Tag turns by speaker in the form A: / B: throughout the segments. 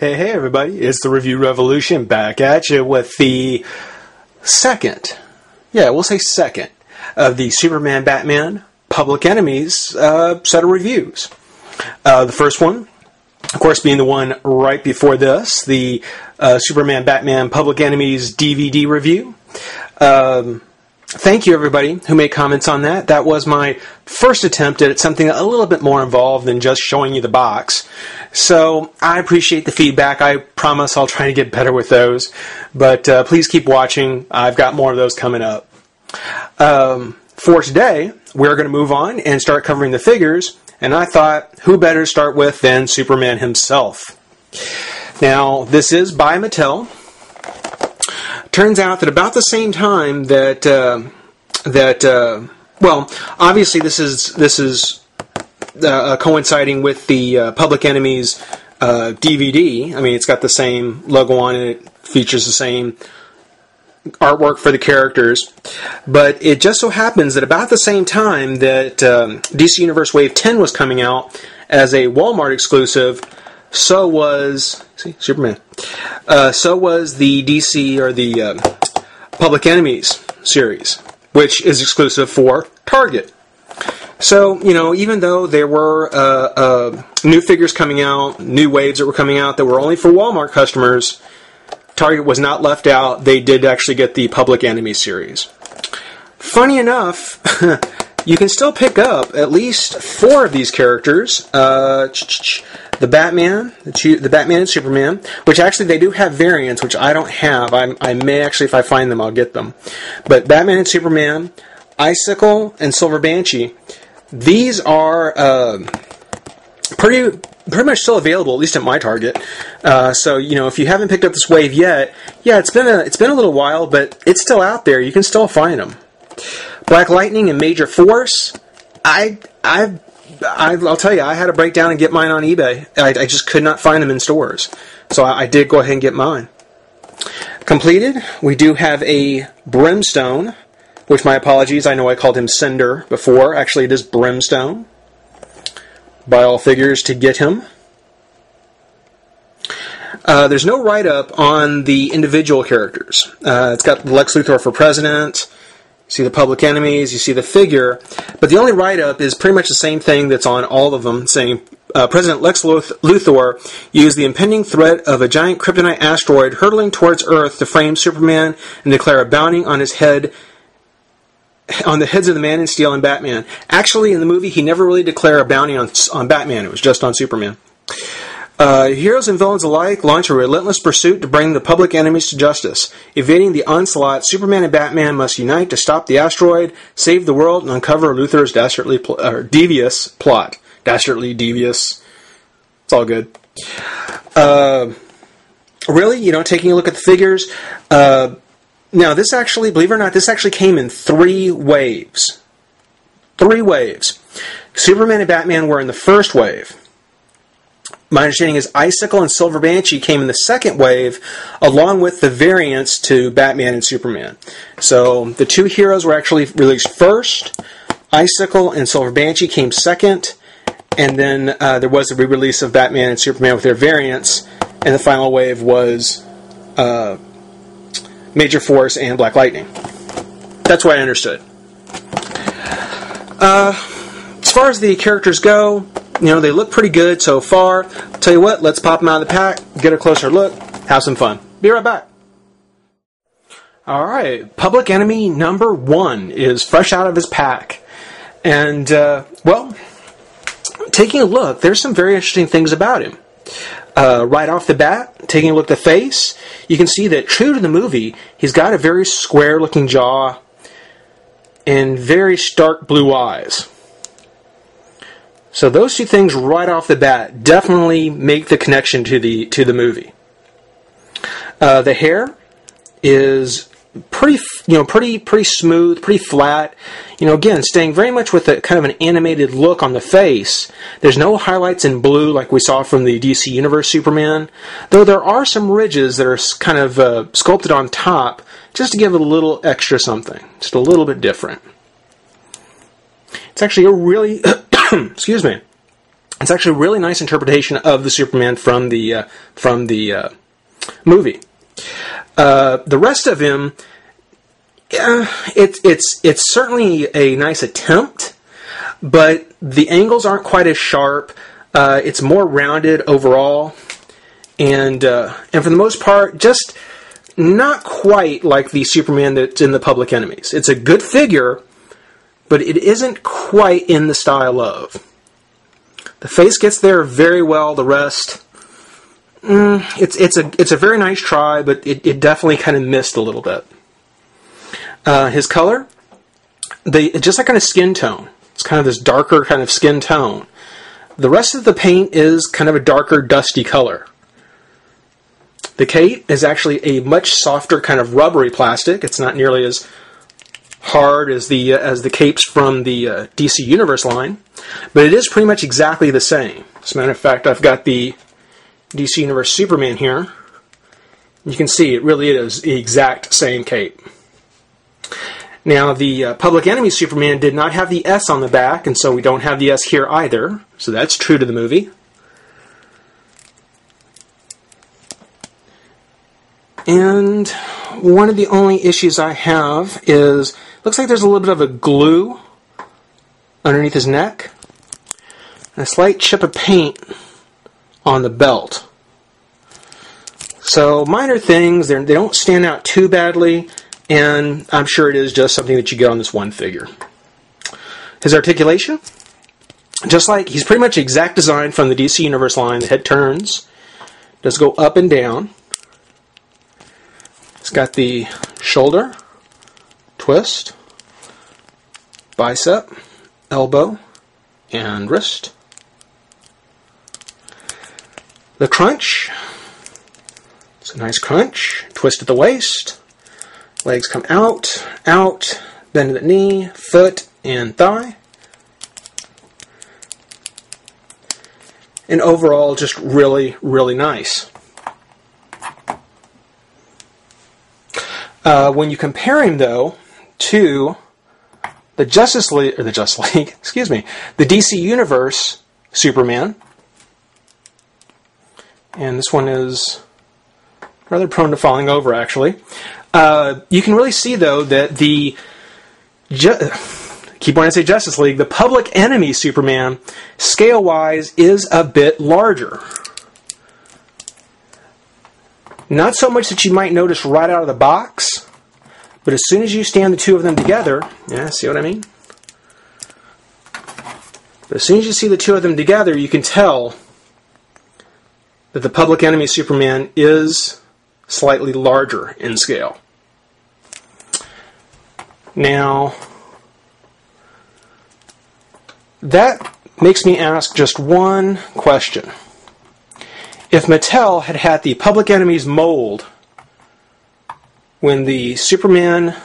A: Hey everybody, it's the Review Revolution back at you with the second, we'll say second, of the Superman Batman Public Enemies set of reviews. The first one, of course, being the one right before this, the Superman Batman Public Enemies DVD review. Thank you everybody who made comments on that. That was my first attempt at something a little bit more involved than just showing you the box. So I appreciate the feedback. I promise I'll try to get better with those. But please keep watching. I've got more of those coming up. For today, we're going to move on and start covering the figures. And I thought, who better to start with than Superman himself? Now, this is by Mattel. Turns out that about the same time that obviously this is coinciding with the Public Enemies DVD. I mean, it's got the same logo on it. It features the same artwork for the characters. But it just so happens that about the same time that DC Universe Wave 10 was coming out as a Walmart exclusive, so was Superman. So was the DC or the Public Enemies series, which is exclusive for Target. So, you know, even though there were new figures coming out, new waves that were coming out that were only for Walmart customers, Target was not left out. They did actually get the Public Enemies series. Funny enough, you can still pick up at least 4 of these characters. The Batman, the Batman and Superman, which actually they do have variants, which I don't have. I may actually, if I find them, I'll get them. But Batman and Superman, Icicle, and Silver Banshee, these are pretty much still available, at least at my Target. So, you know, if you haven't picked up this wave yet, yeah, it's been a little while, but it's still out there. You can still find them. Black Lightning and Major Force, I'll tell you, I had to break down and get mine on eBay. I just could not find them in stores. So I did go ahead and get mine. Completed, we do have a Brimstone, which my apologies, I know I called him Cinder before. Actually, it is Brimstone. Buy all figures to get him. There's no write-up on the individual characters. It's got Lex Luthor for president. You see the Public Enemies, you see the figure, but the only write-up is pretty much the same thing that's on all of them, saying President Lex Luthor used the impending threat of a giant kryptonite asteroid hurtling towards Earth to frame Superman and declare a bounty on his head, on the heads of the Man in Steel and Batman. Actually, in the movie, he never really declared a bounty on Batman. It was just on Superman. Heroes and villains alike launch a relentless pursuit to bring the Public Enemies to justice. Evading the onslaught, Superman and Batman must unite to stop the asteroid, save the world, and uncover Luthor's devious plot. Dastardly devious. It's all good. Really, you know, taking a look at the figures. Now, this actually, believe it or not, this actually came in 3 waves. 3 waves. Superman and Batman were in the first wave. My understanding is Icicle and Silver Banshee came in the second wave, along with the variants to Batman and Superman. So the 2 heroes were actually released first. Icicle and Silver Banshee came second, and then there was a re-release of Batman and Superman with their variants, and the final wave was Major Force and Black Lightning. That's what I understood. As far as the characters go, you know, they look pretty good so far. I'll tell you what, let's pop them out of the pack, get a closer look, have some fun. Be right back. Alright, Public Enemy number 1 is fresh out of his pack. And, well, taking a look, there's some very interesting things about him. Right off the bat, taking a look at the face, you can see that true to the movie, he's got a very square-looking jaw and very stark blue eyes. So those 2 things right off the bat definitely make the connection to the movie. The hair is pretty smooth, pretty flat. You know, again, staying very much with a kind of an animated look on the face. There's no highlights in blue like we saw from the DC Universe Superman, though there are some ridges that are kind of sculpted on top just to give it a little extra something, just a little bit different. It's actually a really excuse me, It's actually a really nice interpretation of the Superman from the movie. The rest of him, it's certainly a nice attempt, but the angles aren't quite as sharp. It's more rounded overall, and for the most part, just not quite like the Superman that's in the Public Enemies. It's a good figure, but it isn't quite in the style of. The face gets there very well. The rest, it's a very nice try, but it definitely kind of missed a little bit. His color, just that kind of skin tone. It's kind of this darker kind of skin tone. The rest of the paint is kind of a darker, dusty color. The cape is actually a much softer kind of rubbery plastic. It's not nearly as hard as the capes from the DC Universe line, but it is pretty much exactly the same. As a matter of fact, I've got the DC Universe Superman here. You can see it really is the exact same cape. Now, the Public Enemy Superman did not have the S on the back, and so we don't have the S here either. So that's true to the movie. And one of the only issues I have is, looks like there's a little bit of a glue underneath his neck, and a slight chip of paint on the belt. So minor things, they don't stand out too badly, and I'm sure it is just something that you get on this one figure. His articulation, just like, he's pretty much exact design from the DC Universe line. The head turns, does go up and down. It's got the shoulder, twist, bicep, elbow, and wrist. The crunch, it's a nice crunch, twist at the waist, legs come out, bend at the knee, foot, and thigh. And overall, just really, really nice. When you compare him, though, to the Justice League, excuse me, the DC Universe Superman, and this one is rather prone to falling over, actually. You can really see, though, that the keep wanting to say Justice League, the Public Enemy Superman, scale-wise, is a bit larger. Not so much that you might notice right out of the box, but as soon as you stand the two of them together, yeah, see what I mean? But as soon as you see the two of them together, you can tell that the Public Enemy Superman is slightly larger in scale. Now, that makes me ask just one question. If Mattel had had the Public Enemies mold when the Superman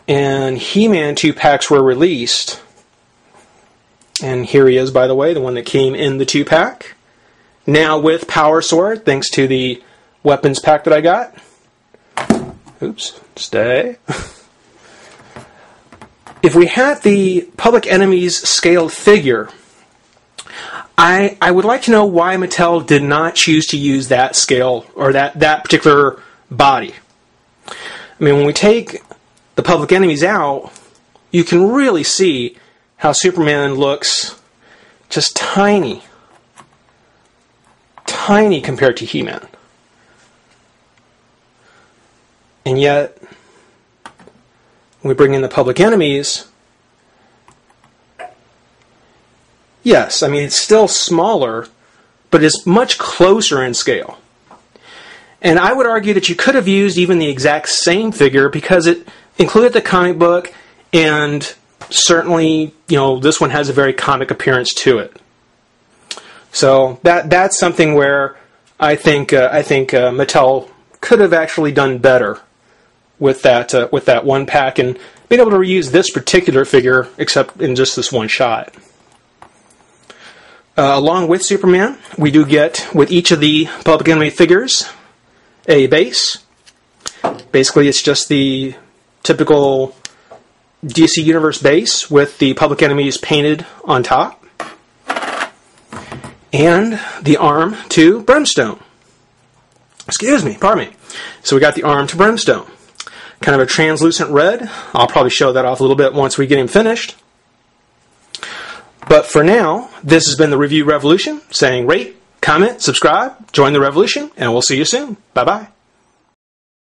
A: and He-Man 2-packs were released, and here he is, by the way, the one that came in the 2-pack, now with Power Sword, thanks to the weapons pack that I got. Oops, stay. If we had the Public Enemies scaled figure, I would like to know why Mattel did not choose to use that scale, or that particular body. I mean, when we take the Public Enemies out, you can really see how Superman looks just tiny. Tiny compared to He-Man. And yet, when we bring in the Public Enemies, yes, I mean, it's still smaller, but it's much closer in scale. And I would argue that you could have used even the exact same figure because it included the comic book, and certainly, you know, this one has a very comic appearance to it. So that's something where I think Mattel could have actually done better with that one pack and being able to reuse this particular figure, except in just this one shot. Along with Superman, we do get, with each of the Public Enemy figures, a base. Basically, it's just the typical DC Universe base with the Public Enemies painted on top. and the arm to Brimstone. Excuse me, pardon me. So we got the arm to Brimstone. Kind of a translucent red. I'll probably show that off a little bit once we get him finished. But for now, this has been the Review Revolution, saying rate, comment, subscribe, join the revolution, and we'll see you soon. Bye-bye.